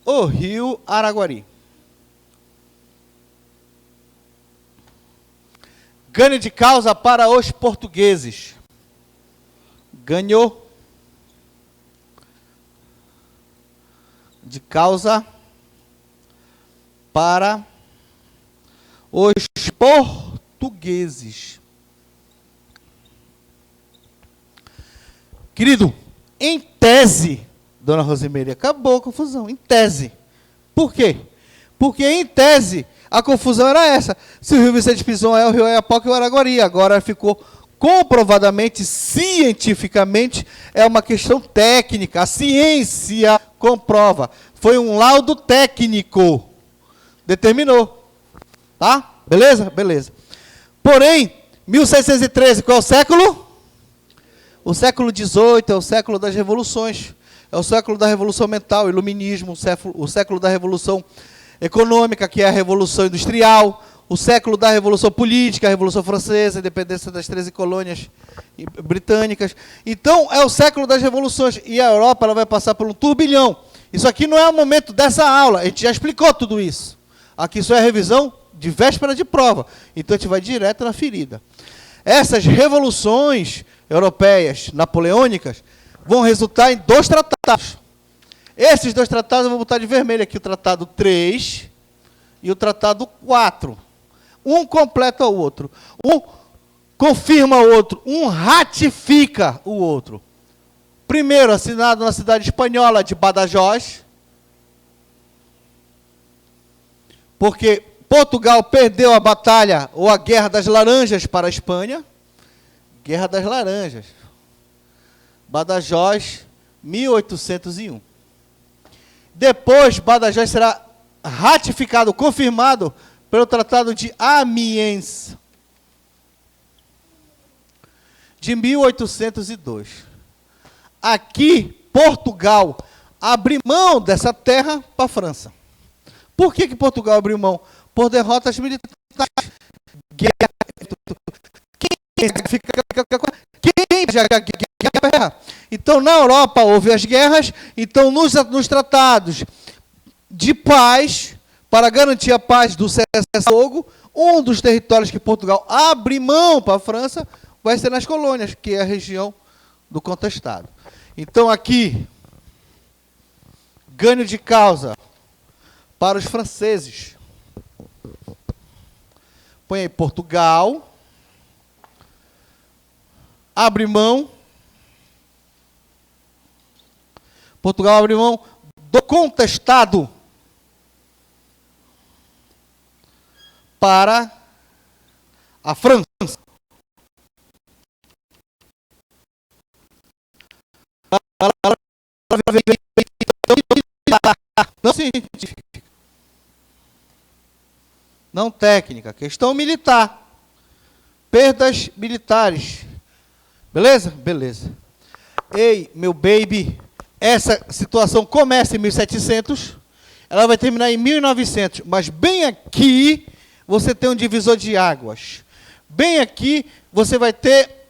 o rio Araguari. Ganho de causa para os portugueses. Ganhou de causa para os portugueses. Querido, em tese, dona Rosimeire, acabou a confusão, em tese. Por quê? Porque em tese a confusão era essa. Se o Rio Vicente Pinzon é o Rio Oiapoque e o Araguari, agora ficou comprovadamente, cientificamente, é uma questão técnica. A ciência comprova. Foi um laudo técnico. Determinou. Tá? Beleza? Beleza. Porém, 1613, qual é o século? O século XVIII é o século das revoluções. É o século da revolução mental, iluminismo, o século da revolução econômica, que é a revolução industrial, o século da revolução política, a revolução francesa, a independência das 13 colônias britânicas. Então, é o século das revoluções. E a Europa ela vai passar por um turbilhão. Isso aqui não é o momento dessa aula. A gente já explicou tudo isso. Aqui só é revisão de véspera de prova. Então, a gente vai direto na ferida. Essas revoluções europeias, napoleônicas, vão resultar em 2 tratados. Esses 2 tratados eu vou botar de vermelho aqui, o Tratado 3 e o Tratado 4. Um completa o outro. Um confirma o outro. Um ratifica o outro. Primeiro, assinado na cidade espanhola de Badajoz, porque Portugal perdeu a batalha ou a Guerra das Laranjas para a Espanha. Guerra das Laranjas. Badajoz, 1801. Depois, Badajoz será ratificado, confirmado pelo Tratado de Amiens, de 1802. Aqui, Portugal abre mão dessa terra para a França. Por que Portugal abriu mão? Por derrotas militares. Guerra. Então, na Europa houve as guerras. Então, nos tratados de paz, para garantir a paz do cessar-fogo, um dos territórios que Portugal abre mão para a França vai ser nas colônias, que é a região do contestado. Então, aqui, ganho de causa para os franceses. Põe aí Portugal. Abre mão. Portugal abre mão do contestado para a França. Não científica. Não técnica. Questão militar. Perdas militares. Beleza? Beleza. Ei, meu baby, essa situação começa em 1700, ela vai terminar em 1900, mas bem aqui você tem um divisor de águas. Bem aqui você vai ter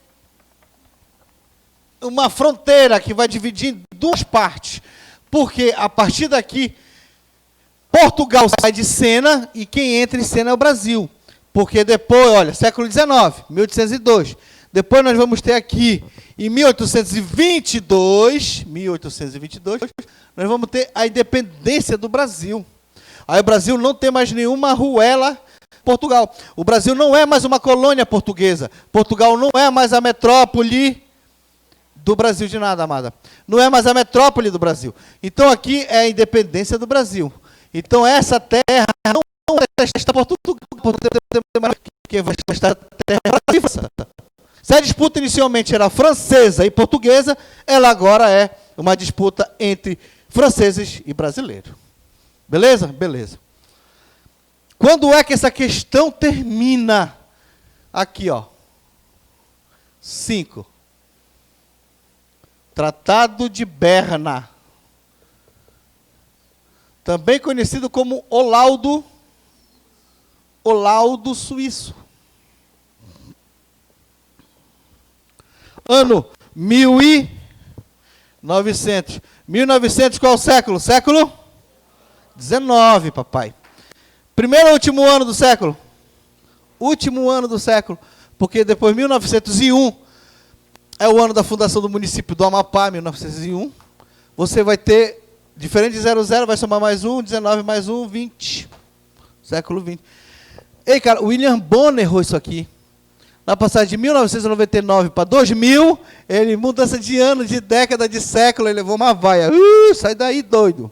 uma fronteira que vai dividir em 2 partes. Porque a partir daqui, Portugal sai de cena e quem entra em cena é o Brasil. Porque depois, olha, século XIX, 1802. Depois nós vamos ter aqui, em 1822, nós vamos ter a independência do Brasil. Aí o Brasil não tem mais nenhuma ruela Portugal. O Brasil não é mais uma colônia portuguesa. Portugal não é mais a metrópole do Brasil de nada, amada. Não é mais a metrópole do Brasil. Então aqui é a independência do Brasil. Então essa terra não é esta Portugal, que vai estar terra viva. Se a disputa inicialmente era francesa e portuguesa, ela agora é uma disputa entre franceses e brasileiros. Beleza? Beleza. Quando é que essa questão termina? Aqui, ó. 5. Tratado de Berna. Também conhecido como o laudo suíço. Ano 1900. 1900 qual século? Século XIX, papai. Primeiro ou último ano do século? Último ano do século. Porque depois, 1901, é o ano da fundação do município do Amapá, 1901. Você vai ter, diferente de 00, vai somar mais 1, 19 mais 1, 20. Século 20. Ei, cara, o William Bonner errou isso aqui. Na passagem de 1999 para 2000, ele, mudança de ano, de década, de século, ele levou uma vaia. Sai daí, doido.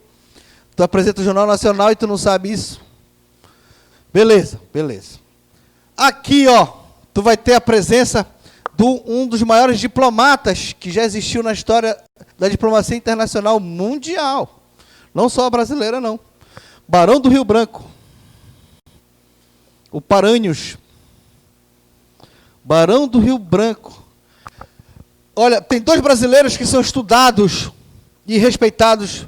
Tu apresenta o Jornal Nacional e tu não sabe isso? Beleza, beleza. Aqui, ó, tu vai ter a presença de um dos maiores diplomatas que já existiu na história da diplomacia internacional mundial. Não só a brasileira, não. Barão do Rio Branco. O Paranhos. Barão do Rio Branco. Olha, tem dois brasileiros que são estudados e respeitados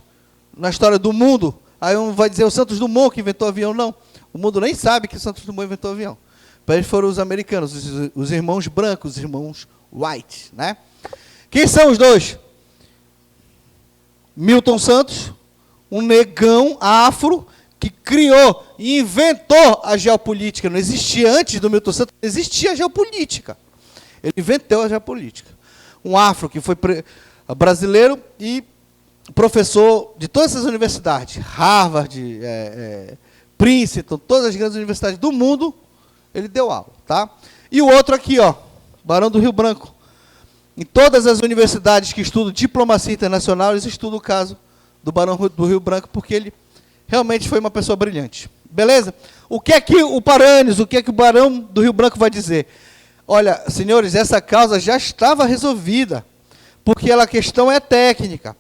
na história do mundo. Aí um vai dizer o Santos Dumont que inventou o avião. Não. O mundo nem sabe que o Santos Dumont inventou o avião. Para eles foram os americanos, os irmãos brancos, os irmãos White, né? Quem são os dois? Milton Santos, um negão afro que criou e inventou a geopolítica. Não existia antes do Milton Santos, não existia a geopolítica. Ele inventou a geopolítica. Um afro que foi brasileiro e professor de todas as universidades, Harvard, Princeton, todas as grandes universidades do mundo, ele deu aula, tá? E o outro aqui, ó, Barão do Rio Branco. Em todas as universidades que estudam diplomacia internacional, eles estudam o caso do Barão do Rio Branco, porque ele realmente foi uma pessoa brilhante. Beleza? O que é que o Paranhos, o que é que o Barão do Rio Branco vai dizer? Olha, senhores, essa causa já estava resolvida, porque a questão é técnica.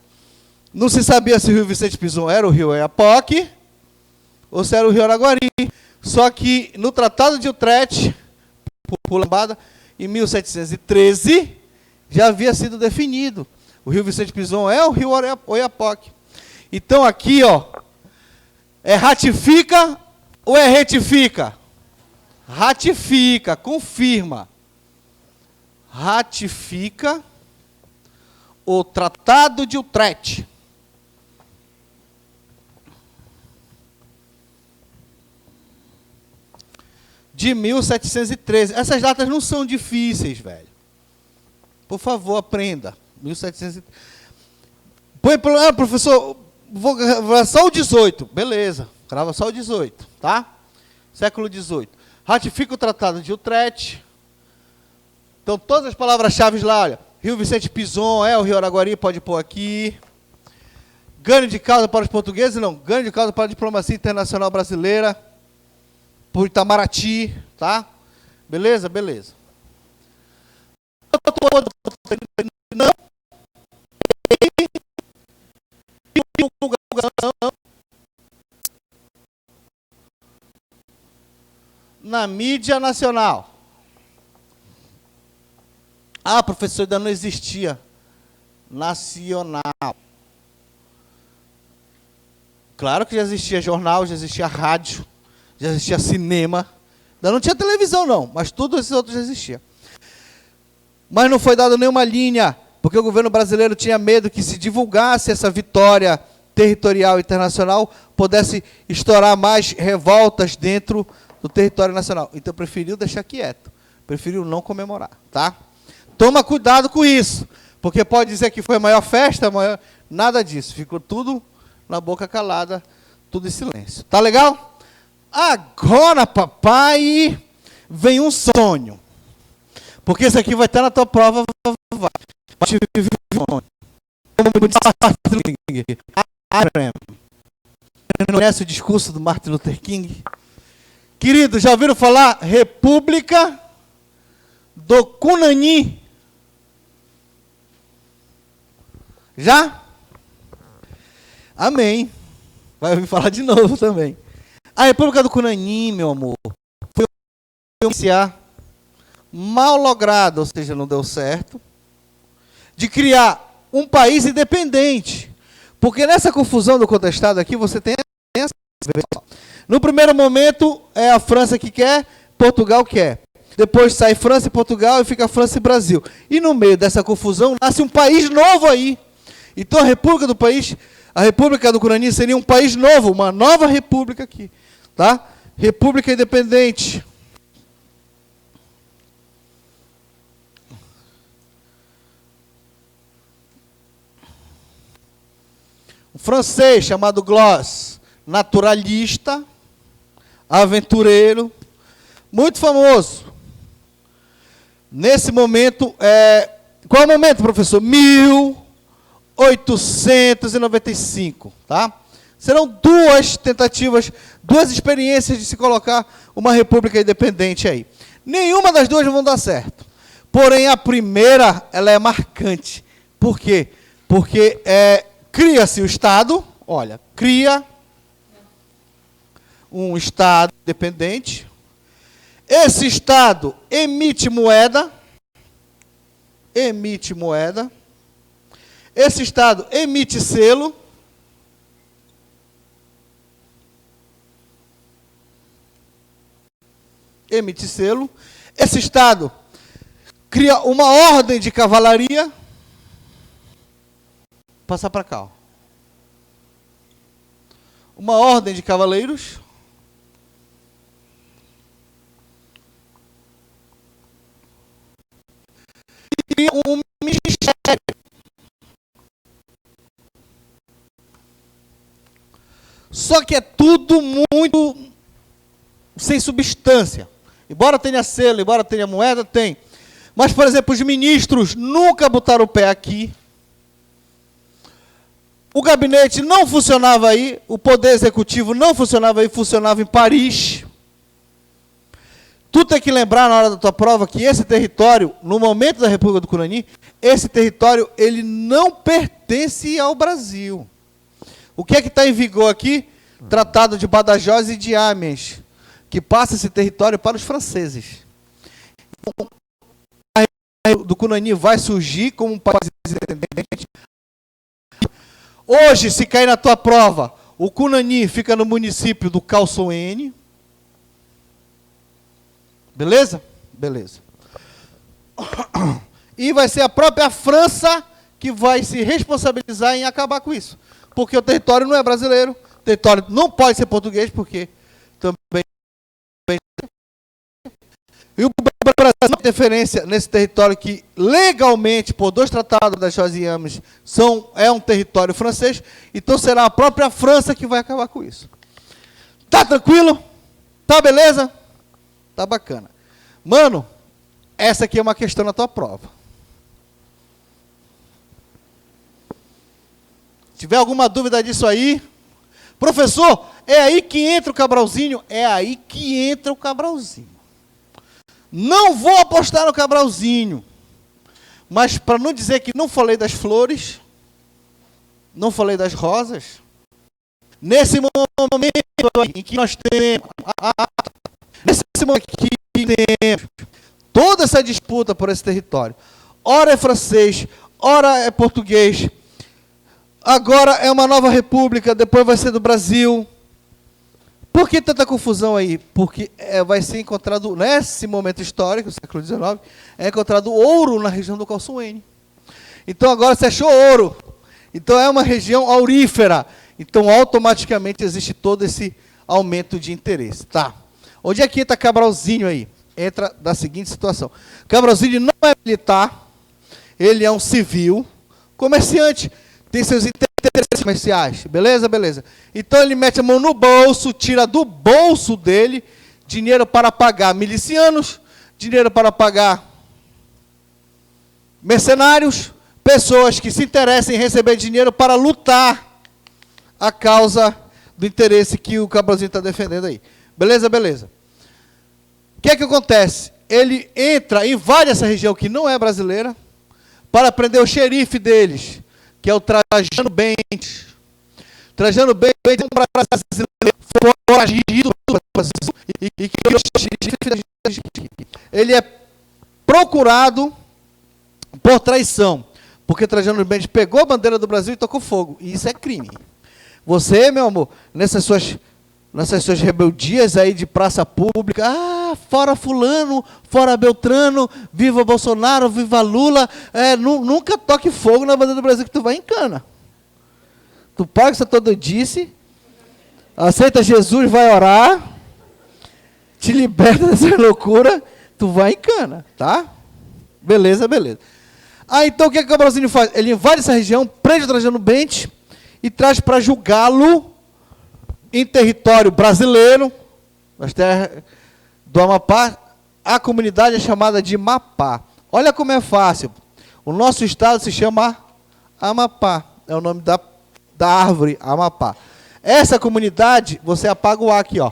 Não se sabia se o Rio Vicente Pinzon era o Rio Oiapoque ou se era o Rio Araguari. Só que no Tratado de Utrecht, por Lambada, em 1713, já havia sido definido. O Rio Vicente Pinzon é o Rio Oiapoque. Então aqui, ó, é ratifica ou é retifica? Ratifica, confirma. Ratifica o Tratado de Utrecht. De 1713. Essas datas não são difíceis, velho. Por favor, aprenda. 1713. Põe, professor, vou gravar só o 18. Beleza, grava só o 18, tá? Século 18. Ratifica o Tratado de Utrecht. Então, todas as palavras-chave lá, olha. Rio Vicente Pinzon, o Rio Araguari, pode pôr aqui. Ganho de causa para os portugueses? Não. Ganho de causa para a diplomacia internacional brasileira. Por Itamaraty, tá? Beleza? Beleza. Não. Na mídia nacional. Ah, professor, ainda não existia. Nacional. Claro que já existia jornal, já existia rádio, já existia cinema. Ainda não tinha televisão, não, mas tudo esses outros já existia. Mas não foi dada nenhuma linha, porque o governo brasileiro tinha medo que se divulgasse essa vitória territorial internacional, pudesse estourar mais revoltas dentro do território nacional. Então preferiu deixar quieto, preferiu não comemorar, tá? Toma cuidado com isso, porque pode dizer que foi a maior festa, nada disso, ficou tudo na boca calada, tudo em silêncio. Tá legal? Agora, papai, vem um sonho. Porque isso aqui vai estar na tua prova. Conhece o discurso do Martin Luther King? Querido, já ouviram falar República do Cunani? Já? Amém. Vai ouvir falar de novo também. A República do Cunani, meu amor, foi iniciar mal logrado, ou seja, não deu certo, de criar um país independente. Porque nessa confusão do contestado aqui, você tem essa... No primeiro momento, é a França que quer, Portugal quer. Depois sai França e Portugal e fica França e Brasil. E no meio dessa confusão, nasce um país novo aí. Então a República do país, A República do Cunani seria um país novo, uma nova república aqui, tá? República independente. Um francês chamado Gloss, naturalista, aventureiro, muito famoso. Nesse momento, qual é o momento, professor? 1895, tá? Serão duas tentativas, duas experiências de se colocar uma república independente aí. Nenhuma das duas vão dar certo. Porém, a primeira, ela é marcante. Por quê? Porque cria-se o Estado, olha, cria um Estado independente. Esse Estado emite moeda. Esse Estado emite selo. Esse Estado cria uma ordem de cavalaria. Passar para cá. Ó. Uma ordem de cavaleiros. Cria um ministério. Só que é tudo muito sem substância. Embora tenha selo, embora tenha moeda, tem. Mas, por exemplo, os ministros nunca botaram o pé aqui. O gabinete não funcionava aí, o poder executivo não funcionava aí, funcionava em Paris. Tu tem que lembrar na hora da tua prova que esse território, no momento da República do Cunani, esse território ele não pertence ao Brasil. O que é que está em vigor aqui? Tratado de Badajoz e de Amiens, que passa esse território para os franceses. Então, a República do Cunani vai surgir como um país independente. Hoje, se cair na tua prova, o Cunani fica no município do Calçoene. Beleza? Beleza. E vai ser a própria França que vai se responsabilizar em acabar com isso. Porque o território não é brasileiro, o território não pode ser português, porque também... E o Brasil tem interferência nesse território que, legalmente, por dois tratados das Badajoz e Amiens, é um território francês, então será a própria França que vai acabar com isso. Tá tranquilo? Tá beleza? Tá bacana. Mano, essa aqui é uma questão na tua prova. Se tiver alguma dúvida disso aí, professor, é aí que entra o Cabralzinho? É aí que entra o Cabralzinho. Não vou apostar no Cabralzinho, mas para não dizer que não falei das flores, não falei das rosas, nesse momento em que nós temos, nesse momento que temos toda essa disputa por esse território, ora é francês, ora é português, agora é uma nova república, depois vai ser do Brasil. Por que tanta confusão aí? Porque vai ser encontrado, nesse momento histórico, século XIX, é encontrado ouro na região do Calçoene. Então agora se achou ouro. Então é uma região aurífera. Então automaticamente existe todo esse aumento de interesse. Tá. Onde é que entra Cabralzinho aí? Entra da seguinte situação. Cabralzinho não é militar, ele é um civil, comerciante, tem seus interesses comerciais, beleza? Beleza. Então ele mete a mão no bolso, tira do bolso dele dinheiro para pagar milicianos, dinheiro para pagar mercenários, pessoas que se interessem em receber dinheiro para lutar a causa do interesse que o Cabralzinho está defendendo aí. Beleza? Beleza. O que é que acontece? Ele entra, invade essa região que não é brasileira, para prender o xerife deles, que é o Trajano Bentes. Trajano Bentes é um brasileiro foragido e ele é procurado por traição, porque Trajano Bentes pegou a bandeira do Brasil e tocou fogo, e isso é crime. Você, meu amor, nessas suas rebeldias aí de praça pública, fora fulano, fora Beltrano, viva Bolsonaro, viva Lula, nunca toque fogo na bandeira do Brasil que tu vai em cana. tu paga essa tua doidice, aceita Jesus, vai orar, te liberta dessa loucura, tu vai em cana, tá? Beleza, beleza. Então o que o Cabralzinho faz? Ele invade essa região, prende o Trajano Bente e traz para julgá-lo em território brasileiro, nas terras do Amapá. A comunidade é chamada de Mapá. Olha como é fácil. O nosso estado se chama Amapá. É o nome da árvore, Amapá. Essa comunidade, você apaga o A aqui, ó.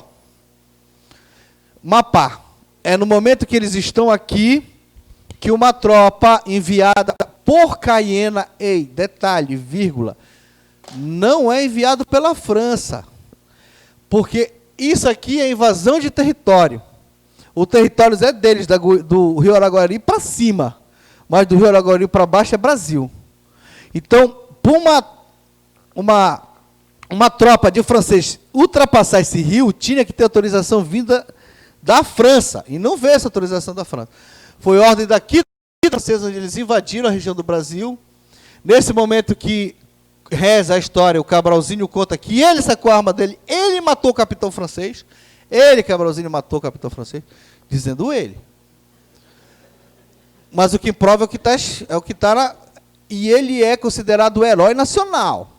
Mapá. É no momento que eles estão aqui, que uma tropa enviada por Caiena, detalhe, vírgula, não é enviado pela França. Porque isso aqui é invasão de território. O território é deles, do Rio Araguari para cima. Mas do Rio Araguari para baixo é Brasil. Então, para uma tropa de francês ultrapassar esse rio, tinha que ter autorização vinda da França. E não veio essa autorização da França. Foi ordem daqui francesa, onde eles invadiram a região do Brasil. Nesse momento que reza a história, o Cabralzinho conta que ele sacou a arma dele, ele matou o capitão francês. Ele, Cabralzinho, matou o capitão francês, dizendo ele. Mas o que prova é o que está e ele é considerado o herói nacional.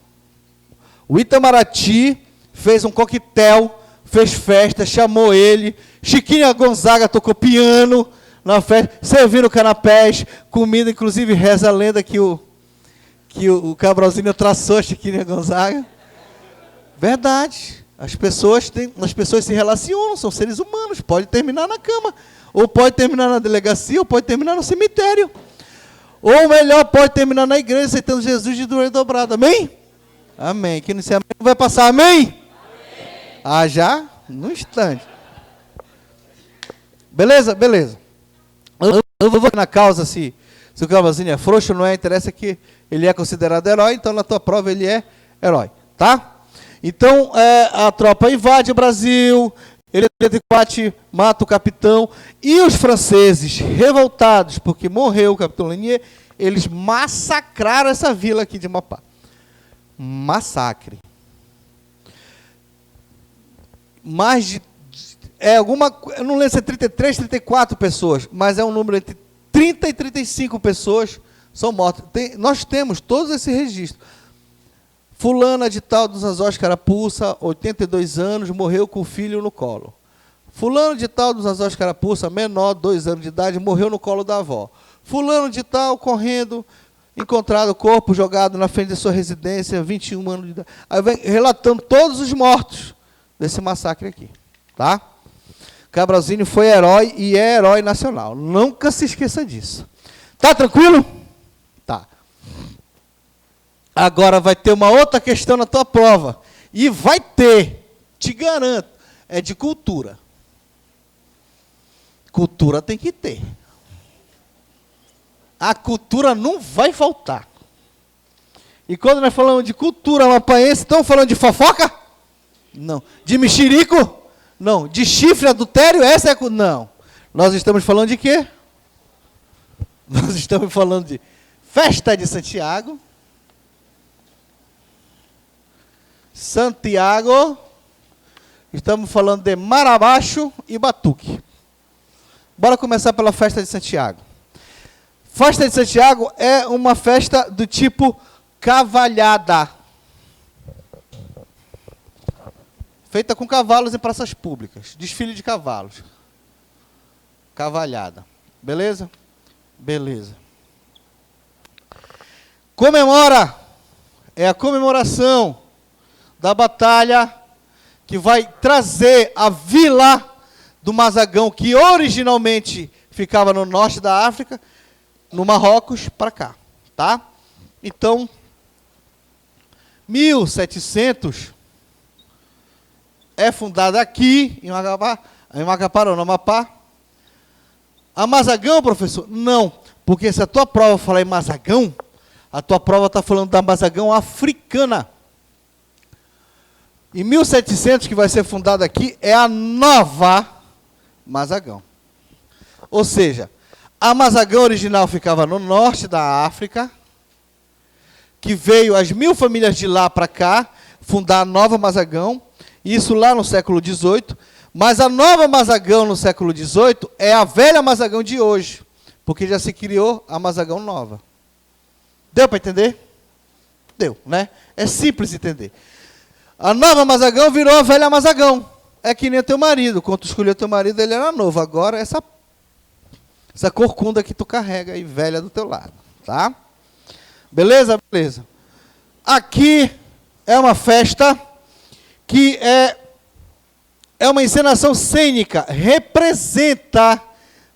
O Itamaraty fez um coquetel, fez festa, chamou ele. Chiquinha Gonzaga tocou piano na festa, serviram canapés, comida, inclusive reza a lenda que o Cabralzinho traçou a Chiquinha Gonzaga. Verdade. As pessoas se relacionam, são seres humanos, pode terminar na cama, ou pode terminar na delegacia, ou pode terminar no cemitério. Ou melhor, pode terminar na igreja, aceitando Jesus de joelho dobrado. Amém? Amém. Quem não se amém não vai passar, amém? Amém. Ah, já? No instante. Beleza? Beleza. Eu vou na causa se o Cabralzinho é frouxo ou não é, interessa que ele é considerado herói, então na tua prova ele é herói, tá? Então, a tropa invade o Brasil, ele mata o capitão, e os franceses, revoltados, porque morreu o capitão Lenier, eles massacraram essa vila aqui de Mapá. Massacre. Mais de... eu não lembro se é 33, 34 pessoas, mas é um número entre 30 e 35 pessoas são mortas. Nós temos todos esse registro. Fulana de tal dos Azós Carapuça, 82 anos, morreu com o filho no colo. Fulano de tal dos Azós Carapuça, menor, 2 anos de idade, morreu no colo da avó. Fulano de tal, correndo, encontrado o corpo jogado na frente de sua residência, 21 anos de idade. Aí vem relatando todos os mortos desse massacre aqui. Tá? Cabralzinho foi herói e é herói nacional. Nunca se esqueça disso. Tá tranquilo? Tá. Agora vai ter uma outra questão na tua prova. E vai ter, te garanto, é de cultura. Cultura tem que ter. A cultura não vai faltar. E quando nós falamos de cultura mapaense, estamos falando de fofoca? Não. De mexerico? Não. De chifre, adultério? Essa é a... Não. Nós estamos falando de quê? Nós estamos falando de festa de Santiago. Santiago. Estamos falando de Marabaixo e Batuque. Bora começar pela festa de Santiago. Festa de Santiago é uma festa do tipo cavalhada. Feita com cavalos em praças públicas. Desfile de cavalos. Cavalhada. Beleza? Beleza. Comemora. É a comemoração da batalha que vai trazer a vila do Mazagão, que originalmente ficava no norte da África, no Marrocos, para cá. Tá? Então, 1700 é fundada aqui, em Macapá, no Amapá. A Mazagão, professor? Não, porque se a tua prova falar em Mazagão, a tua prova está falando da Mazagão africana. Em 1700, que vai ser fundada aqui, é a nova Mazagão. Ou seja, a Mazagão original ficava no norte da África, que veio as 1000 famílias de lá para cá, fundar a Nova Mazagão, isso lá no século XVIII, mas a Nova Mazagão no século XVIII é a velha Mazagão de hoje, porque já se criou a Mazagão nova. Deu para entender? Deu, né? É simples entender. A Nova Mazagão virou a velha Mazagão. É que nem teu marido. Quando tu escolheu teu marido, ele era novo. Agora, essa corcunda que tu carrega aí, velha do teu lado. Tá? Beleza? Beleza. Aqui é uma festa que é uma encenação cênica. Representa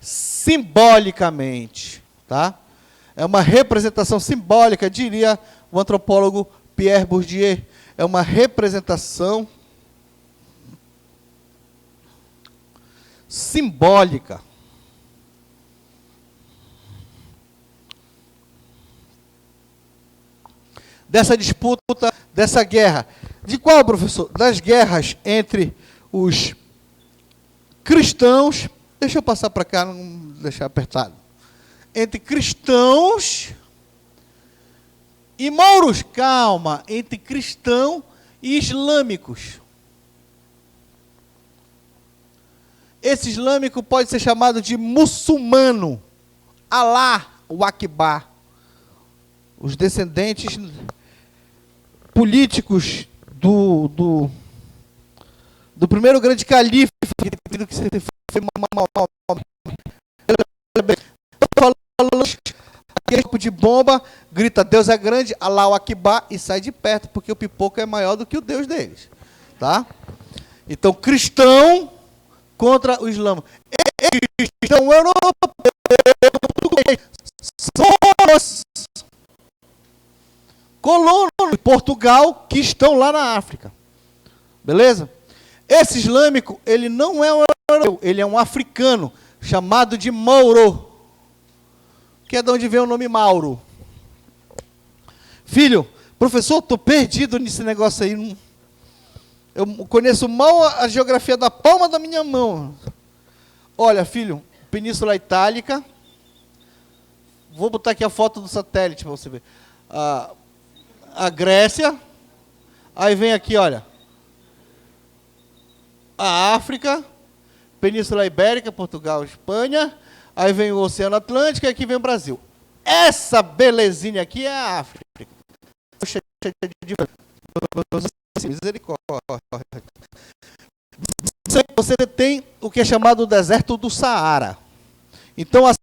simbolicamente. Tá? É uma representação simbólica, diria o antropólogo Pierre Bourdieu. É uma representação simbólica. Dessa disputa, dessa guerra. De qual, professor? Das guerras entre os cristãos. Deixa eu passar para cá, não deixar apertado. Entre cristãos e mouros. Calma, entre cristão e islâmicos. Esse islâmico pode ser chamado de muçulmano. Alá, o Akbar. Os descendentes políticos do primeiro grande califa, que foi aquele tipo de bomba, grita Deus é grande, Alá o Akbar, e sai de perto, porque o pipoco é maior do que o Deus deles. Tá? Então, cristão contra o islâmico. Cristão europeu são colonos de Portugal que estão lá na África. Beleza? Esse islâmico, ele não é um europeu, ele é um africano, chamado de Mouro, que é de onde vem o nome Mauro. Filho, professor, estou perdido nesse negócio aí. Eu conheço mal a geografia da palma da minha mão. Olha, filho, Península Itálica. Vou botar aqui a foto do satélite para você ver. A Grécia. Aí vem aqui, olha. A África. Península Ibérica, Portugal, Espanha. Aí vem o Oceano Atlântico e aqui vem o Brasil. Essa belezinha aqui é a África. Misericórdia. Você tem o que é chamado o deserto do Saara. Então, a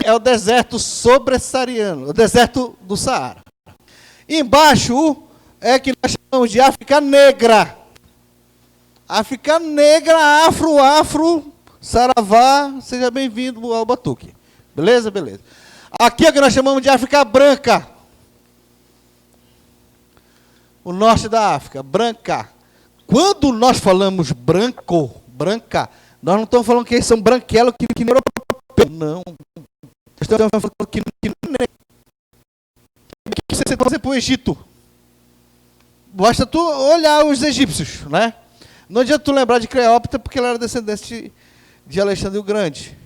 é o deserto sobressaariano, o deserto do Saara. Embaixo é que nós chamamos de África Negra. África Negra, afro, saravá, seja bem-vindo ao Batuque. Beleza? Beleza. Aqui é o que nós chamamos de África Branca. O norte da África, branca. Quando nós falamos branca, nós não estamos falando que eles são branquelos que nem europeu. Não. Estamos falando que você trazer para o Egito. Basta tu olhar os egípcios, né? Não adianta tu lembrar de Cleópatra, porque ela era descendente de Alexandre o Grande.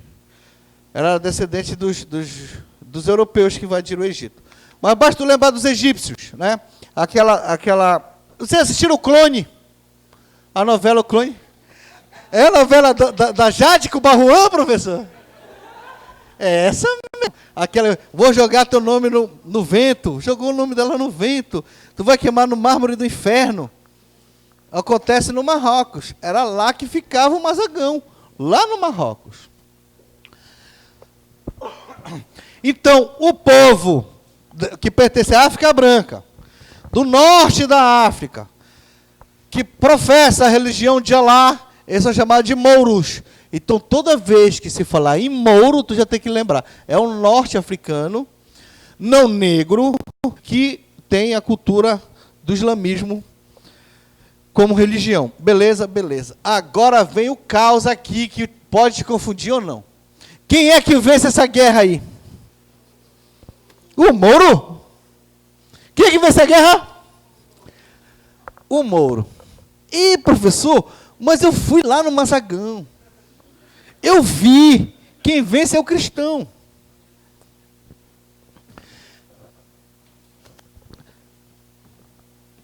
Ela era descendente dos europeus que invadiram o Egito. Mas basta tu lembrar dos egípcios, né? Vocês assistiram o Clone? A novela O Clone? É a novela da Jade com o Barruan, professor? É essa mesmo. Aquela, vou jogar teu nome no vento. Jogou o nome dela no vento. Tu vai queimar no mármore do inferno. Acontece no Marrocos. Era lá que ficava o Mazagão. Lá no Marrocos. Então, o povo que pertence à África Branca, do norte da África, que professa a religião de Alá, eles são chamados de mouros. Então, toda vez que se falar em mouro, tu já tem que lembrar. É um norte-africano, não negro, que tem a cultura do islamismo como religião. Beleza? Beleza. Agora vem o caos aqui, que pode te confundir ou não. Quem é que vence essa guerra aí? O Mouro? Quem é que vence a guerra? O Mouro. E, professor, Mas eu fui lá no Mazagão. Eu vi. Quem vence é o cristão.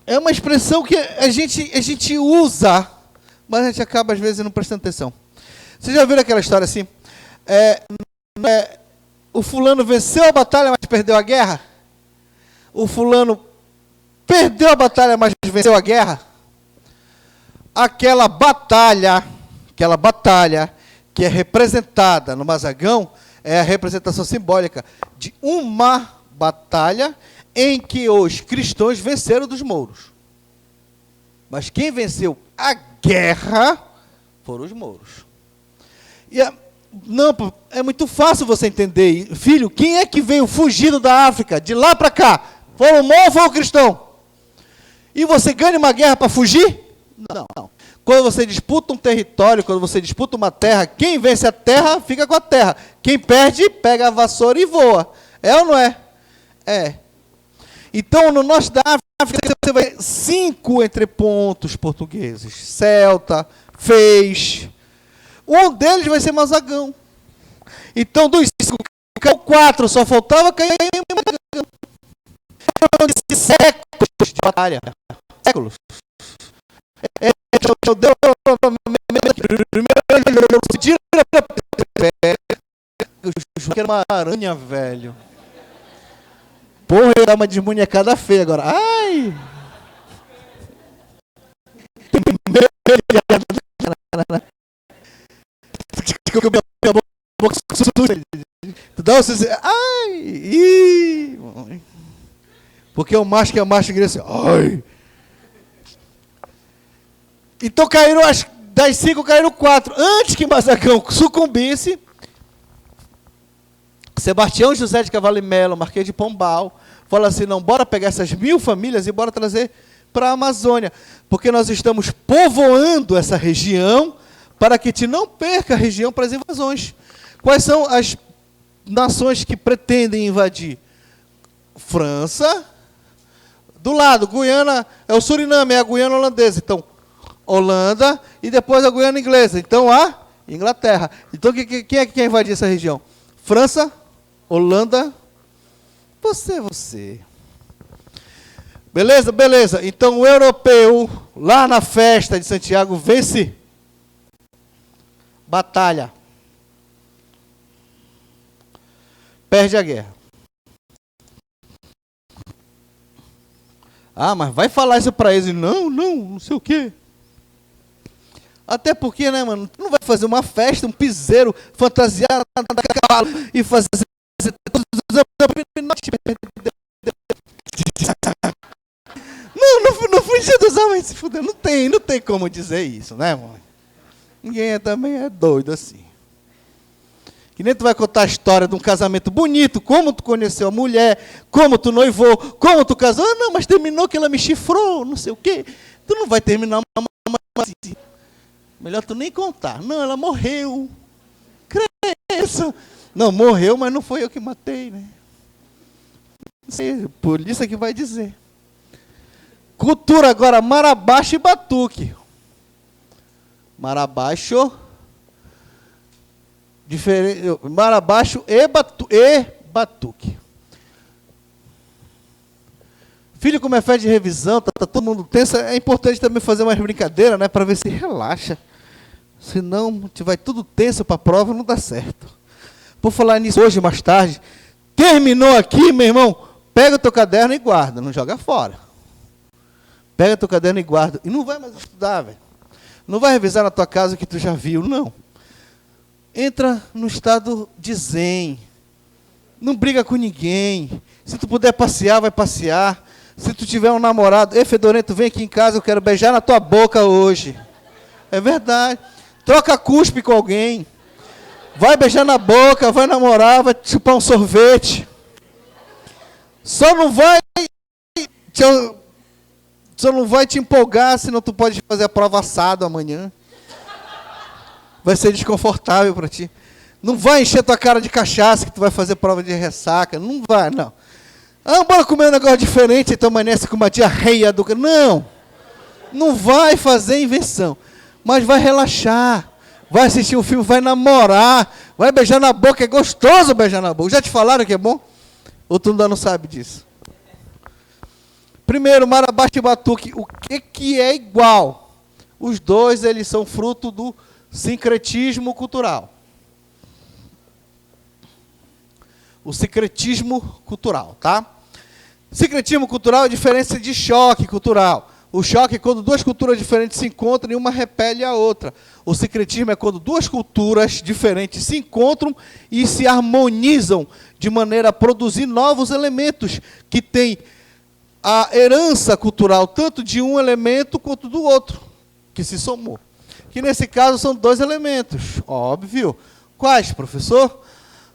É uma expressão que a gente usa, mas a gente acaba, às vezes, não prestando atenção. Vocês já viram aquela história assim? O fulano venceu a batalha, mas perdeu a guerra? O fulano perdeu a batalha, mas venceu a guerra? Aquela batalha que é representada no Mazagão é a representação simbólica de uma batalha em que os cristãos venceram dos mouros. Mas quem venceu a guerra foram os mouros. Não, é muito fácil você entender. Filho, quem é que veio fugido da África, de lá para cá? Foi o mouro ou foi o cristão? E você ganha uma guerra para fugir? Não. Quando você disputa um território, quando você disputa uma terra, quem vence a terra, fica com a terra. Quem perde, pega a vassoura e voa. É ou não é? É. Então, no norte da África, você vai ter 5 entrepontos portugueses. Celta, Fez. Um deles vai ser Mazagão. Então, dos 5, 4 só faltava cair em Mazagão. Séculos de batalha. Séculos. Que era uma aranha, velho. Porra, eu ia dar uma desmunhecada feia agora. Ai! Ai! Porque o macho que é macho grita assim. Ai! Então caíram, das 5 caíram 4. Antes que Mazagão sucumbisse, Sebastião José de Carvalho e Melo, Marquês de Pombal, fala assim, não, bora pegar essas 1000 famílias e bora trazer para a Amazônia, porque nós estamos povoando essa região para que te não perca a região para as invasões. Quais são as nações que pretendem invadir? França, do lado, Guiana, é o Suriname, é a Guiana holandesa, então, Holanda, e depois a Guiana inglesa, então a Inglaterra. Então quem é que quer invadir essa região? França, Holanda, você. Beleza? Beleza. Então o europeu, lá na festa de Santiago, vence. Batalha. Perde a guerra. Ah, mas vai falar isso para eles. Não sei o quê. Até porque, né, mano, tu não vai fazer uma festa, um piseiro fantasiado da cavalo e fazer não fugir dos homens se fuder. Não tem como dizer isso, né, mano? Ninguém também é doido assim. Que nem tu vai contar a história de um casamento bonito, como tu conheceu a mulher, como tu noivou, como tu casou. Ah, não, mas terminou que ela me chifrou, não sei o quê. Tu não vai terminar uma assim. Melhor tu nem contar. Não, ela morreu. Cresça. Não, morreu, mas não foi eu que matei, né? Não sei, por isso é que vai dizer. Cultura agora, Marabaixo e Batuque. Marabaixo. Marabaixo e Batuque. Filho, como é festa de revisão, tá todo mundo tenso, é importante também fazer umas brincadeiras, né? Para ver se relaxa. Senão, se vai tudo tenso para a prova, não dá certo. Por falar nisso, hoje, mais tarde, terminou aqui, meu irmão, pega o teu caderno e guarda, não joga fora. Pega o teu caderno e guarda. E não vai mais estudar, velho. Não vai revisar na tua casa o que tu já viu, não. Entra no estado de zen. Não briga com ninguém. Se tu puder passear, vai passear. Se tu tiver um namorado, ei, Fedorento, vem aqui em casa, eu quero beijar na tua boca hoje. É verdade. Troca cuspe com alguém. Vai beijar na boca, vai namorar, vai chupar um sorvete. Só não vai te empolgar, senão tu pode fazer a prova assado amanhã. Vai ser desconfortável para ti. Não vai encher tua cara de cachaça que tu vai fazer prova de ressaca. Não vai, não. Ah, bora comer um negócio diferente, então amanhece com uma diarreia do... Não vai fazer invenção. Mas vai relaxar, vai assistir um filme, vai namorar, vai beijar na boca, é gostoso beijar na boca. Já te falaram que é bom? Ou tu ainda não sabe disso? Primeiro, Marabá e batuque, o que é igual? Os dois, eles são fruto do sincretismo cultural. O sincretismo cultural, tá? Sincretismo cultural é a diferença de choque cultural. O choque é quando duas culturas diferentes se encontram e uma repele a outra. O sincretismo é quando duas culturas diferentes se encontram e se harmonizam de maneira a produzir novos elementos que têm a herança cultural tanto de um elemento quanto do outro, que se somou. Que nesse caso são dois elementos, óbvio. Quais, professor?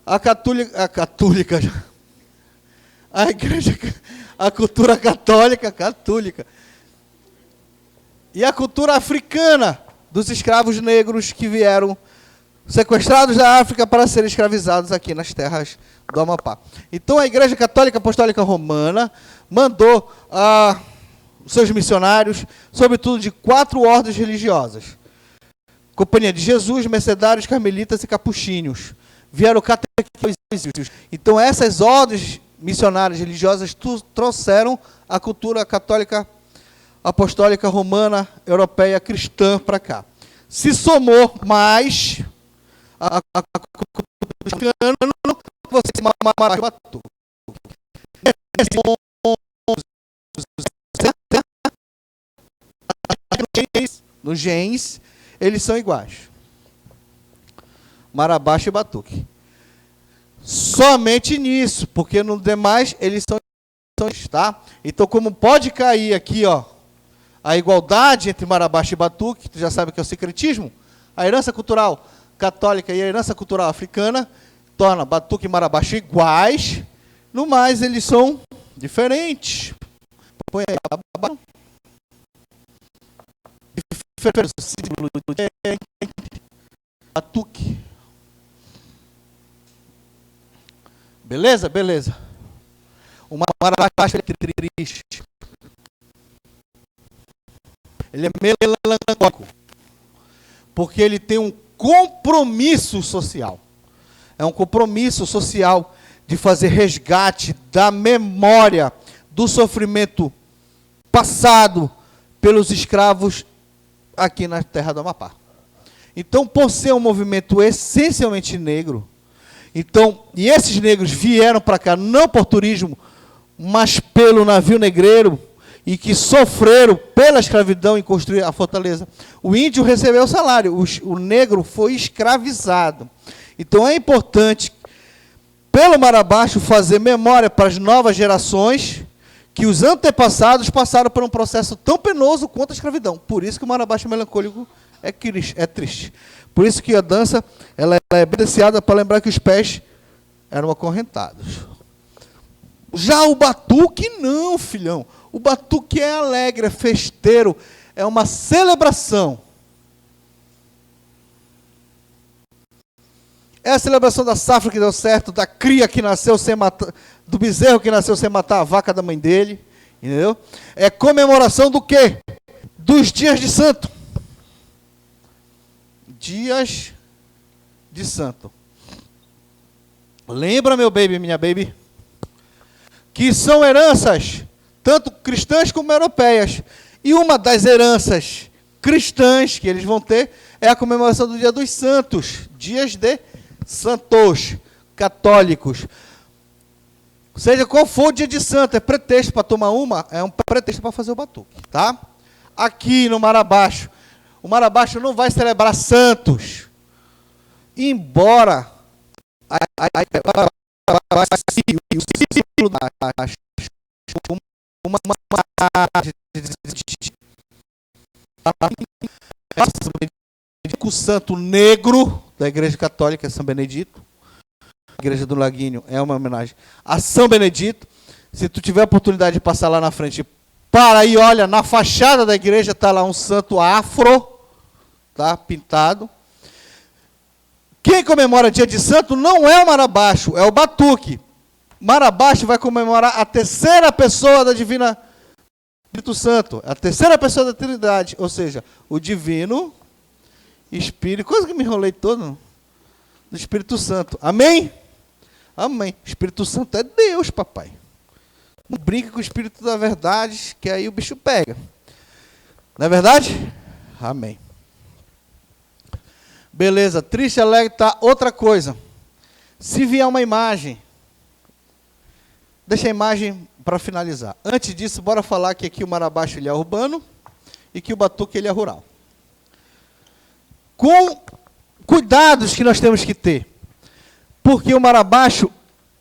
A igreja, a cultura católica, e a cultura africana dos escravos negros que vieram sequestrados da África para serem escravizados aqui nas terras do Amapá. Então a Igreja Católica Apostólica Romana mandou os seus missionários, sobretudo de 4 ordens religiosas: Companhia de Jesus, Mercedários, Carmelitas e Capuchinhos. Vieram catequizar. Então essas ordens missionárias religiosas trouxeram a cultura católica apostólica romana, europeia, cristã para cá. Se somou mais a cultura africana, você matou. Nos genes, eles são iguais. Marabaixo e batuque. Somente nisso, porque no demais eles são, tá? Então, como pode cair aqui, ó, a igualdade entre marabaixo e batuque, tu já sabe que é o sincretismo, a herança cultural católica e a herança cultural africana torna batuque e marabaixo iguais, no mais eles são diferentes. Põe aí batuque. Beleza? Beleza. O marabaixo é triste. Ele é melancólico. Porque ele tem um compromisso social. É um compromisso social de fazer resgate da memória do sofrimento passado pelos escravos aqui na terra do Amapá. Então, por ser um movimento essencialmente negro, então, e esses negros vieram para cá não por turismo, mas pelo navio negreiro, e que sofreram pela escravidão em construir a fortaleza. O índio recebeu o salário, o negro foi escravizado. Então é importante, pelo Marabaixo, fazer memória para as novas gerações que os antepassados passaram por um processo tão penoso quanto a escravidão. Por isso que o Marabaixo melancólico é triste. Por isso que a dança ela é beneficiada para lembrar que os pés eram acorrentados. Já o batuque não, filhão. O batuque é alegre, é festeiro, é uma celebração. É a celebração da safra que deu certo, da cria que nasceu sem matar, do bezerro que nasceu sem matar a vaca da mãe dele, entendeu? É comemoração do quê? Dos dias de santo. Dias de santo. Lembra, meu baby, minha baby, que são heranças tanto cristãs como europeias. E uma das heranças cristãs que eles vão ter é a comemoração do Dia dos Santos, dias de santos, católicos. Seja qual for o dia de santo, é pretexto para tomar uma, é um pretexto para fazer o batuque, tá? Aqui no Marabaixo, o Marabaixo não vai celebrar santos, embora o santo negro da Igreja Católica, São Benedito, a Igreja do Laguinho é uma homenagem a São Benedito. Se tu tiver a oportunidade de passar lá na frente, para aí, olha, na fachada da igreja está lá um santo afro, tá, pintado. Quem comemora dia de santo não é o Marabaixo, é o batuque. Marabaixo vai comemorar a terceira pessoa da Divina Espírito Santo, a terceira pessoa da Trindade, ou seja, o Divino, Espírito, coisa que me enrolei todo, do Espírito Santo. Amém? Amém. O Espírito Santo é Deus, papai. Não brinca com o Espírito da verdade, que aí o bicho pega. Não é verdade? Amém. Beleza, triste, alegre, tá. Outra coisa. Se vier uma imagem, deixa a imagem para finalizar. Antes disso, bora falar que aqui o Marabaixo ele é urbano e que o Batuque ele é rural. Com cuidados que nós temos que ter. Porque o Marabaixo,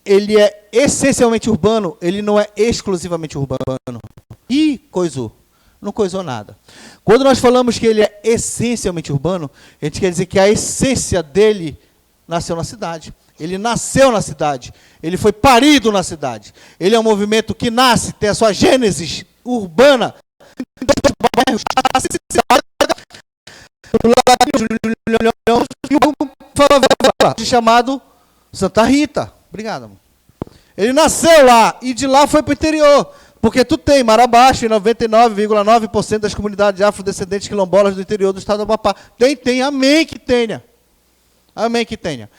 ele é essencialmente urbano, ele não é exclusivamente urbano. E coisou. Não coisou nada. Quando nós falamos que ele é essencialmente urbano, a gente quer dizer que a essência dele nasceu na cidade. Ele nasceu na cidade. Ele foi parido na cidade. Ele é um movimento que nasce, tem a sua gênese urbana. Chamado Santa Rita. Obrigado, amor. Ele nasceu lá e de lá foi para o interior. Porque tu tem Marabaixo e 99,9% das comunidades afrodescendentes quilombolas do interior do estado do Amapá. Tem, amém que tenha. Amém que tenha.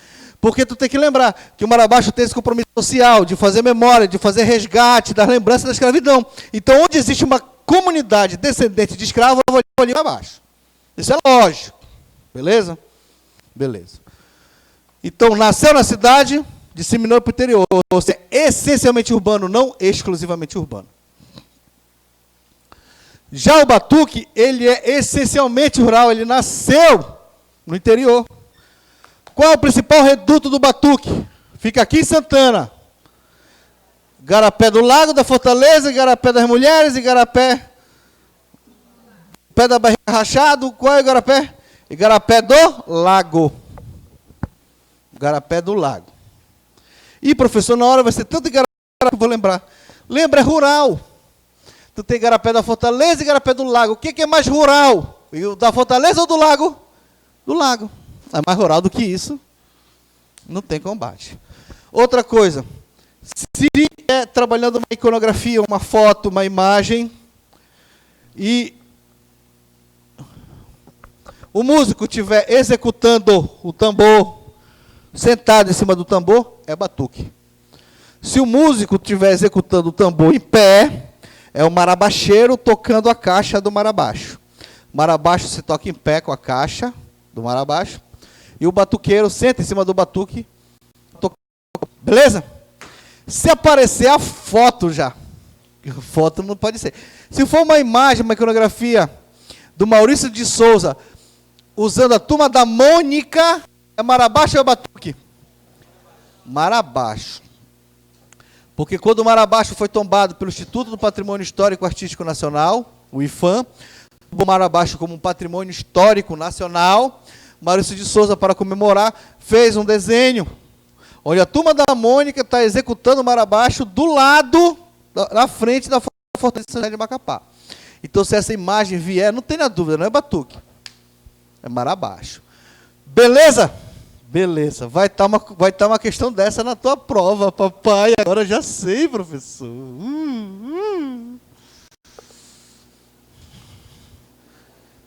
Porque tu tem que lembrar que o Marabaixo tem esse compromisso social, de fazer memória, de fazer resgate das lembranças da escravidão. Então, onde existe uma comunidade descendente de escravo, eu vou ali para baixo. Isso é lógico. Beleza? Beleza. Então, nasceu na cidade, disseminou para o interior. Ou seja, essencialmente urbano, não exclusivamente urbano. Já o Batuque, ele é essencialmente rural, ele nasceu no interior. Qual é o principal reduto do Batuque? Fica aqui em Santana. Igarapé do Lago, da Fortaleza, Igarapé das Mulheres, Igarapé Pé da Barriga Rachado. Qual é o Igarapé? Igarapé do Lago. Igarapé do Lago. E, professor, na hora vai ser tanto Igarapé que eu vou lembrar. Lembra, é rural. Tu tem Igarapé da Fortaleza e Igarapé do Lago. O que é mais rural? O da Fortaleza ou do Lago? Do Lago. É mais rural do que isso. Não tem combate. Outra coisa. Se é trabalhando uma iconografia, uma foto, uma imagem, e o músico estiver executando o tambor, sentado em cima do tambor, é batuque. Se o músico estiver executando o tambor em pé, é o marabacheiro tocando a caixa do marabaixo. O marabaixo se toca em pé com a caixa do marabaixo, e o batuqueiro senta em cima do batuque. Beleza? Se aparecer a foto já, foto não pode ser. Se for uma imagem, uma iconografia do Maurício de Souza, usando a turma da Mônica, é marabaixo ou é batuque? Marabaixo. Porque quando o Marabaixo foi tombado pelo Instituto do Patrimônio Histórico Artístico Nacional, o IFAM, o Marabaixo como um patrimônio histórico nacional, Maurício de Souza, para comemorar, fez um desenho, onde a turma da Mônica está executando o Marabaixo do lado, na frente da Fortaleza de São José de Macapá. Então, se essa imagem vier, não tenha dúvida, não é batuque, é Marabaixo. Beleza? Beleza. Vai estar uma questão dessa na tua prova, papai. Agora eu já sei, professor.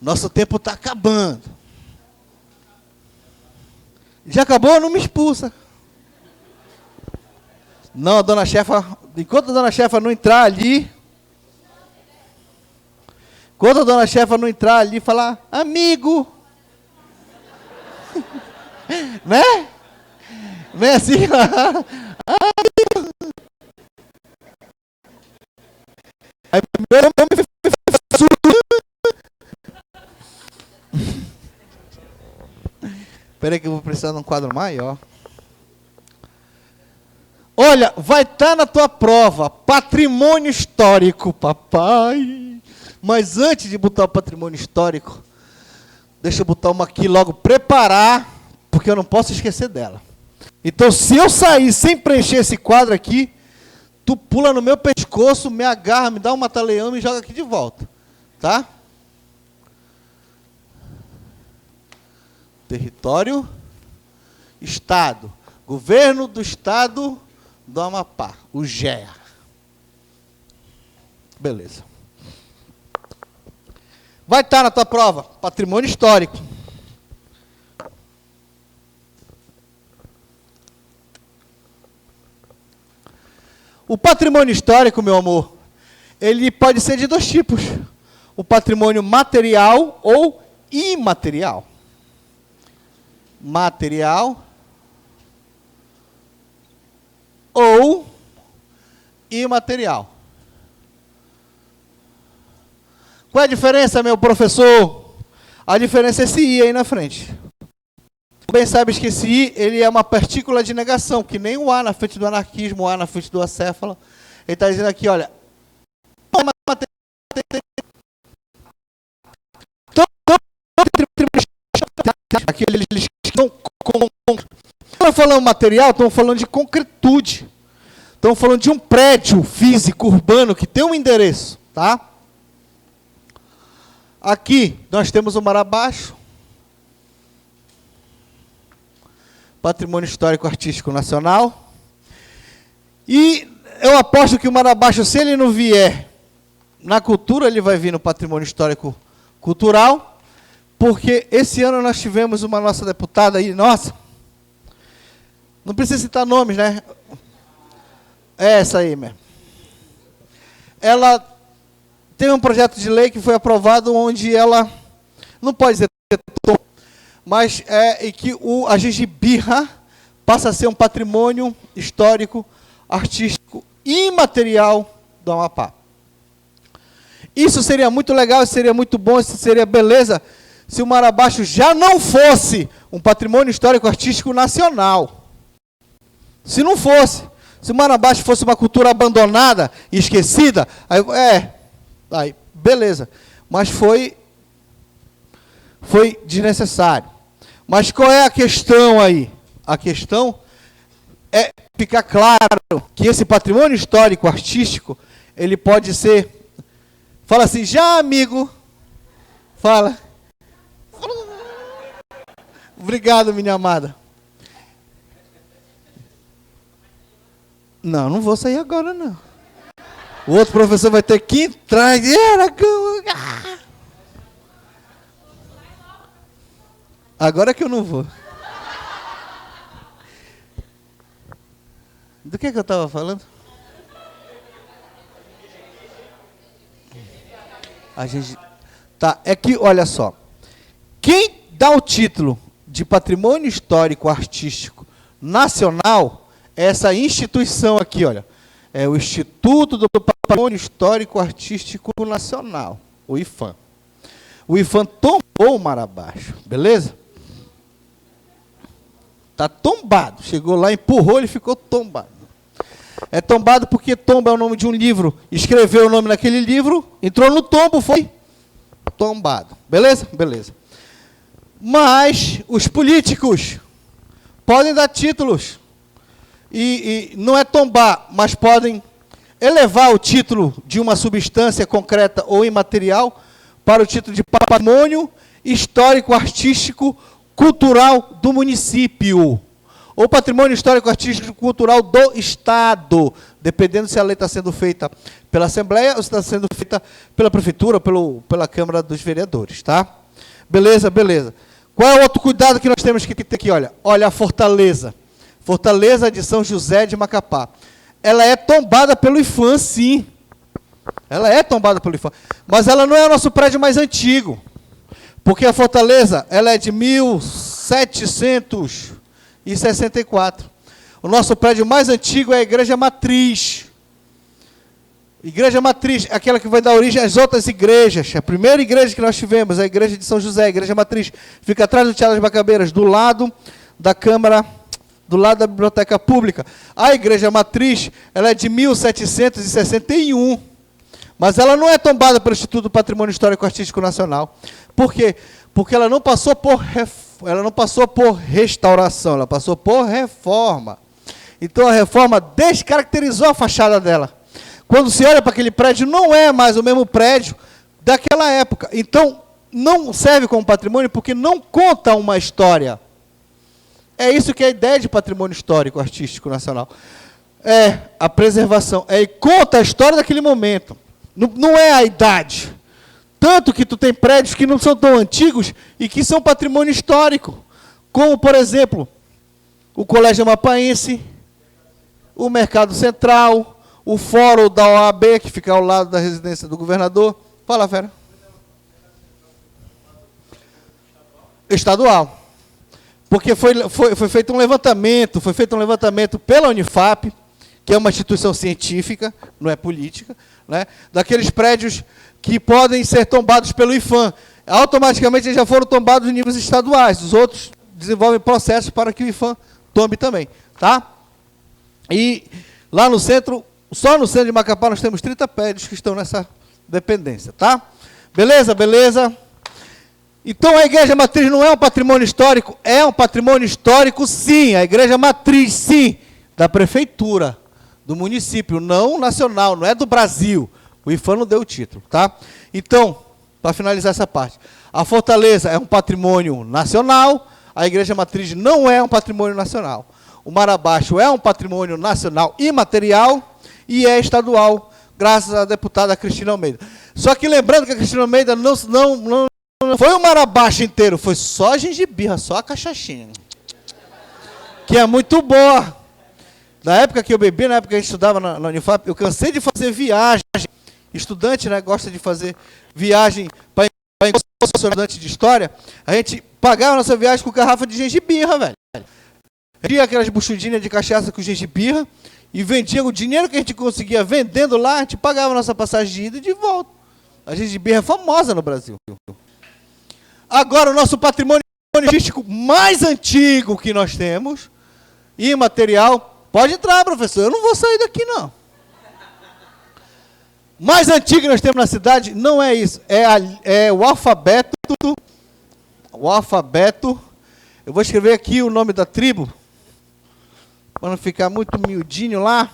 Nosso tempo está acabando. Já acabou? Não me expulsa. Não, a dona chefa, enquanto a dona chefa não entrar ali, e falar, amigo, né? Não é assim? Aí primeiro eu me Espera aí que eu vou precisar de um quadro maior. Olha, vai estar na tua prova, patrimônio histórico, papai. Mas antes de botar o patrimônio histórico, deixa eu botar uma aqui logo, preparar, porque eu não posso esquecer dela. Então, se eu sair sem preencher esse quadro aqui, tu pula no meu pescoço, me agarra, me dá um mata-leão e me joga aqui de volta. Tá? Território, Estado. Governo do Estado do Amapá, o GEA. Beleza. Vai estar na tua prova, patrimônio histórico. O patrimônio histórico, meu amor, ele pode ser de dois tipos. O patrimônio material ou imaterial. Material ou imaterial. Qual é a diferença, meu professor? A diferença é esse I aí na frente. Bem sabes que esse I, ele é uma partícula de negação, que nem o A na frente do anarquismo, o A na frente do acéfalo. Ele está dizendo aqui, olha, aqui eles estão falando material, estão falando de concretude. Estão falando de um prédio físico, urbano, que tem um endereço, tá? Aqui, nós temos o Mar Abaixo, Patrimônio Histórico Artístico Nacional. E eu aposto que o Mar Abaixo, se ele não vier na cultura, ele vai vir no Patrimônio Histórico Cultural, porque esse ano nós tivemos uma nossa deputada aí, nossa, não precisa citar nomes, né? É essa aí mesmo. Ela tem um projeto de lei que foi aprovado onde ela, não pode dizer, mas é que a gengibirra passa a ser um patrimônio histórico, artístico, imaterial do Amapá. Isso seria muito legal, seria muito bom, isso seria beleza, se o Mar Abaixo já não fosse um patrimônio histórico, artístico nacional. Se não fosse, se o Mar Abaixo fosse uma cultura abandonada e esquecida, aí beleza. Mas foi desnecessário. Mas qual é a questão aí? A questão é ficar claro que esse patrimônio histórico, artístico, ele pode ser... Fala assim, já amigo, fala. Obrigado, minha amada. Não vou sair agora, não. O outro professor vai ter que entrar. Agora que eu não vou. Do que eu estava falando? A gente... Tá, é que, olha só. Quem dá o título de Patrimônio Histórico Artístico Nacional é essa instituição aqui, olha. É o Instituto do Patrimônio Histórico Artístico Nacional, o IPHAN. O IPHAN tombou o Mar Abaixo, beleza? Está tombado. Chegou lá, empurrou, ele ficou tombado. É tombado porque tomba é o nome de um livro. Escreveu o nome naquele livro, entrou no tombo, foi tombado. Beleza? Beleza. Mas os políticos podem dar títulos. E não é tombar, mas podem elevar o título de uma substância concreta ou imaterial para o título de patrimônio histórico, artístico, cultural do município. Ou patrimônio histórico, artístico, cultural do Estado, dependendo se a lei está sendo feita pela Assembleia ou se está sendo feita pela Prefeitura ou pela Câmara dos Vereadores, tá? Beleza, beleza. Qual é o outro cuidado que nós temos que ter aqui? Olha a Fortaleza. Fortaleza de São José de Macapá. Ela é tombada pelo IPHAN, sim. Ela é tombada pelo IPHAN. Mas ela não é o nosso prédio mais antigo. Porque a Fortaleza, ela é de 1764. O nosso prédio mais antigo é a Igreja Matriz. Igreja Matriz, aquela que vai dar origem às outras igrejas. A primeira igreja que nós tivemos, a Igreja de São José, a Igreja Matriz, fica atrás do Teatro das Macabeiras, do lado da Câmara, do lado da Biblioteca Pública. A Igreja Matriz, ela é de 1761. Mas ela não é tombada pelo Instituto do Patrimônio Histórico Artístico Nacional. Por quê? Porque ela não passou por restauração, ela passou por reforma. Então a reforma descaracterizou a fachada dela. Quando se olha para aquele prédio, não é mais o mesmo prédio daquela época. Então, não serve como patrimônio porque não conta uma história. É isso que é a ideia de patrimônio histórico artístico nacional. É a preservação. E conta a história daquele momento. Não é a idade. Tanto que tu tem prédios que não são tão antigos e que são patrimônio histórico. Como, por exemplo, o Colégio Amapaense, o Mercado Central, o fórum da OAB, que fica ao lado da residência do governador. Fala, Vera. Estadual. Porque foi feito um levantamento pela Unifap, que é uma instituição científica, não é política, né, daqueles prédios que podem ser tombados pelo IPHAN. Automaticamente eles já foram tombados em níveis estaduais. Os outros desenvolvem processos para que o IPHAN tome também. Tá? E lá no centro, só no centro de Macapá, nós temos 30 prédios que estão nessa dependência. Tá? Beleza? Beleza? Então a igreja matriz não é um patrimônio histórico? É um patrimônio histórico, sim. A igreja matriz, sim, da prefeitura, do município, não nacional, não é do Brasil. O IPHAN não deu o título, tá? Então, para finalizar essa parte, a Fortaleza é um patrimônio nacional, a igreja matriz não é um patrimônio nacional. O Mar Abaixo é um patrimônio nacional imaterial e é estadual, graças à deputada Cristina Almeida. Só que lembrando que a Cristina Almeida não foi o Mar Abaixo inteiro, foi só a gengibirra, só a cachaçinha, que é muito boa. Na época que eu bebi, na época que a gente estudava na Unifap, eu cansei de fazer viagem. Estudante, né, gosta de fazer viagem para estudante de história. A gente pagava a nossa viagem com garrafa de gengibirra, velho. Vendia aquelas buchudinhas de cachaça com gengibirra e vendia o dinheiro que a gente conseguia vendendo lá, a gente pagava a nossa passagem de ida e de volta. A gengibirra é famosa no Brasil. Agora, o nosso patrimônio artístico mais antigo que nós temos, imaterial, pode entrar, professor, eu não vou sair daqui, não. Mais antigo que nós temos na cidade, não é isso, é o alfabeto, eu vou escrever aqui o nome da tribo, para não ficar muito miudinho lá.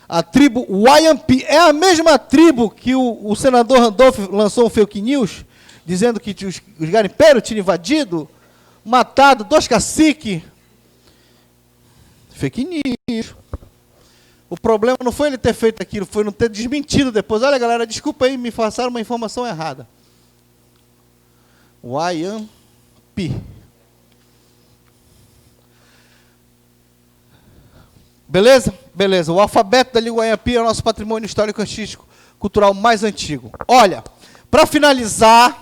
A tribo Wayampi, é a mesma tribo que o senador Randolph lançou um fake news, dizendo que os garimpeiros tinham invadido, matado 2 caciques. Fake news. O problema não foi ele ter feito aquilo, foi não ter desmentido depois. Olha, galera, desculpa aí, me passaram uma informação errada. Wayampi. Beleza? Beleza. O alfabeto da língua Wayampi é o nosso patrimônio histórico, artístico, cultural mais antigo. Olha, para finalizar,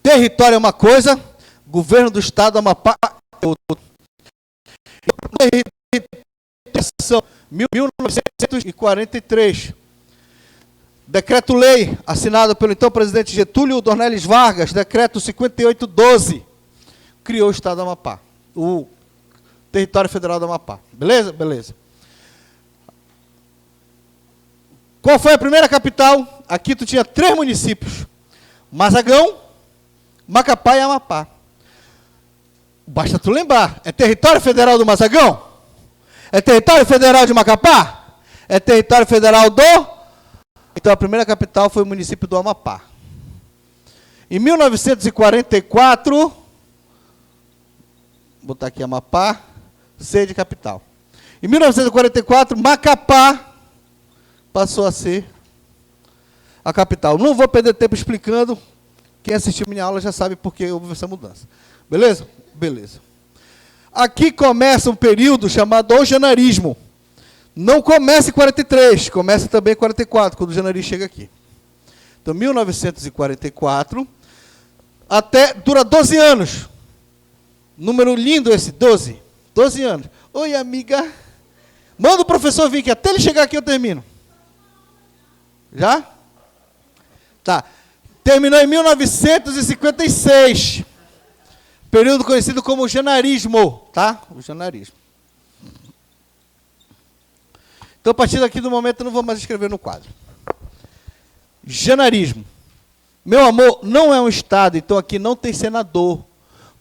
território é uma coisa, governo do estado do Amapá é outra. 1943. Decreto-lei, assinado pelo então presidente Getúlio Dornelles Vargas, decreto 5812, criou o estado do Amapá, o território federal do Amapá. Beleza? Beleza. Qual foi a primeira capital? Aqui tu tinha 3 municípios: Mazagão, Macapá e Amapá. Basta tu lembrar, é território federal do Mazagão? É território federal de Macapá? É território federal do... Então a primeira capital foi o município do Amapá. Em 1944, vou botar aqui Amapá, C de capital. Em 1944, Macapá passou a ser a capital. Não vou perder tempo explicando, quem assistiu minha aula já sabe por que houve essa mudança. Beleza? Beleza. Aqui começa um período chamado o janarismo. Não começa em 43, começa também em 44, quando o janari chega aqui. Então, 1944, dura 12 anos. Número lindo esse, 12. 12 anos. Oi, amiga. Manda o professor vir aqui, até ele chegar aqui eu termino. Já? Tá. Terminou em 1956. Período conhecido como janarismo, tá? O janarismo. Então, a partir daqui do momento, eu não vou mais escrever no quadro. Janarismo. Meu amor, não é um estado, então aqui não tem senador,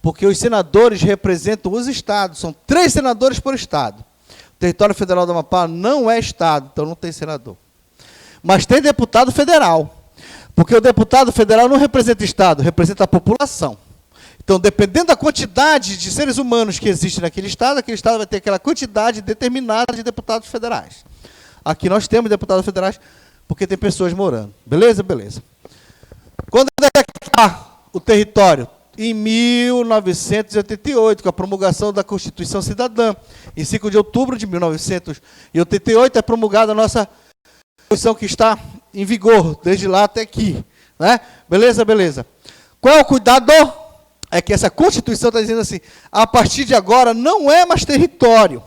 porque os senadores representam os estados, são 3 senadores por estado. O território federal do Amapá não é estado, então não tem senador. Mas tem deputado federal, porque o deputado federal não representa o estado, representa a população. Então, dependendo da quantidade de seres humanos que existe naquele estado vai ter aquela quantidade determinada de deputados federais. Aqui nós temos deputados federais porque tem pessoas morando. Beleza? Beleza. Quando é que está o território? em 1988, com a promulgação da Constituição Cidadã. Em 5 de outubro de 1988 é promulgada a nossa Constituição, que está em vigor desde lá até aqui. Né? Beleza, beleza. Qual é o cuidado? É que essa Constituição está dizendo assim, a partir de agora não é mais território.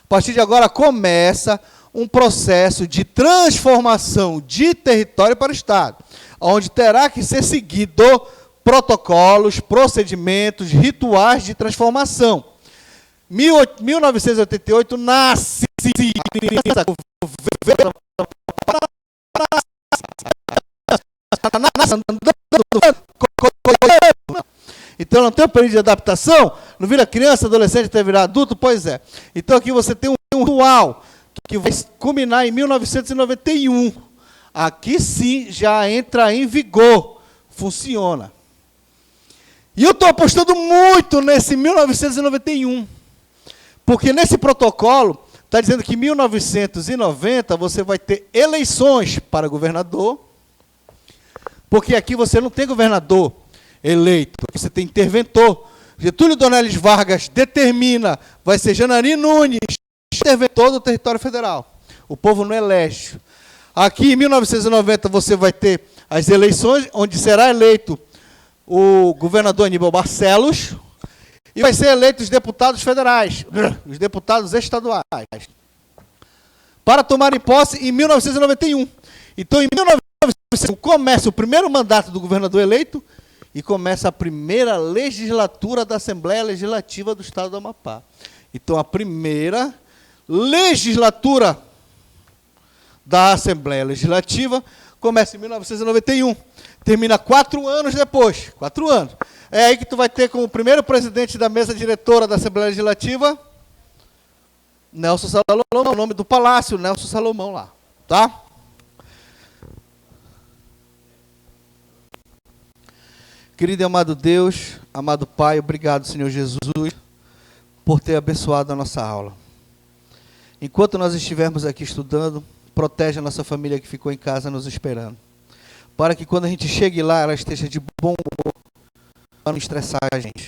A partir de agora começa um processo de transformação de território para o Estado, onde terá que ser seguido protocolos, procedimentos, rituais de transformação. 1988 nasce então não tem um período de adaptação, não vira criança, adolescente até virar adulto, pois é. Então aqui você tem um ritual que vai culminar em 1991. Aqui sim já entra em vigor, funciona. E eu estou apostando muito nesse 1991, porque nesse protocolo está dizendo que em 1990 você vai ter eleições para governador, porque aqui você não tem governador eleito, você tem interventor. Getúlio Dornelles Vargas determina, vai ser Janari Nunes, interventor do território federal. O povo não elege. Aqui em 1990 você vai ter as eleições, onde será eleito o governador Aníbal Barcelos, e vai ser eleito os deputados federais, os deputados estaduais, para tomarem posse em 1991. Então, em 1991, começa o primeiro mandato do governador eleito e começa a primeira legislatura da Assembleia Legislativa do Estado do Amapá. Então, a primeira legislatura da Assembleia Legislativa começa em 1991. Termina 4 anos depois. 4 anos. É aí que tu vai ter como primeiro presidente da mesa diretora da Assembleia Legislativa, Nelson Salomão, o nome do palácio, Nelson Salomão lá. Tá? Querido e amado Deus, amado Pai, obrigado, Senhor Jesus, por ter abençoado a nossa aula. Enquanto nós estivermos aqui estudando, protege a nossa família que ficou em casa nos esperando, para que quando a gente chegue lá, ela esteja de bom humor, para não estressar a gente.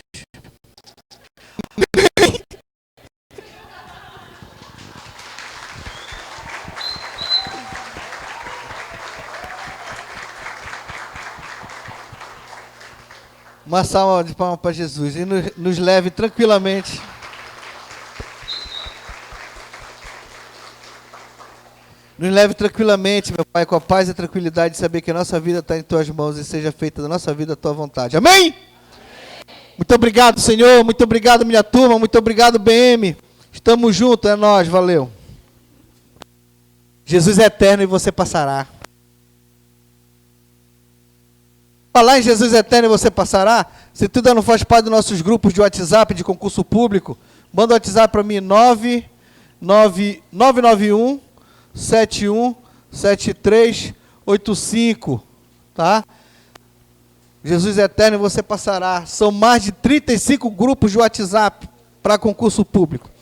Uma salva de palmas para Jesus e nos leve tranquilamente. Nos leve tranquilamente, meu Pai, com a paz e a tranquilidade de saber que a nossa vida está em Tuas mãos e seja feita da nossa vida a Tua vontade. Amém? Amém? Muito obrigado, Senhor. Muito obrigado, minha turma. Muito obrigado, BM. Estamos juntos, é nós. Valeu. Jesus é eterno e você passará. Falar em Jesus eterno e você passará. Se tu ainda não faz parte dos nossos grupos de WhatsApp de concurso público, manda o WhatsApp para mim, 991 717385, tá? Jesus é eterno e você passará. São mais de 35 grupos de WhatsApp para concurso público.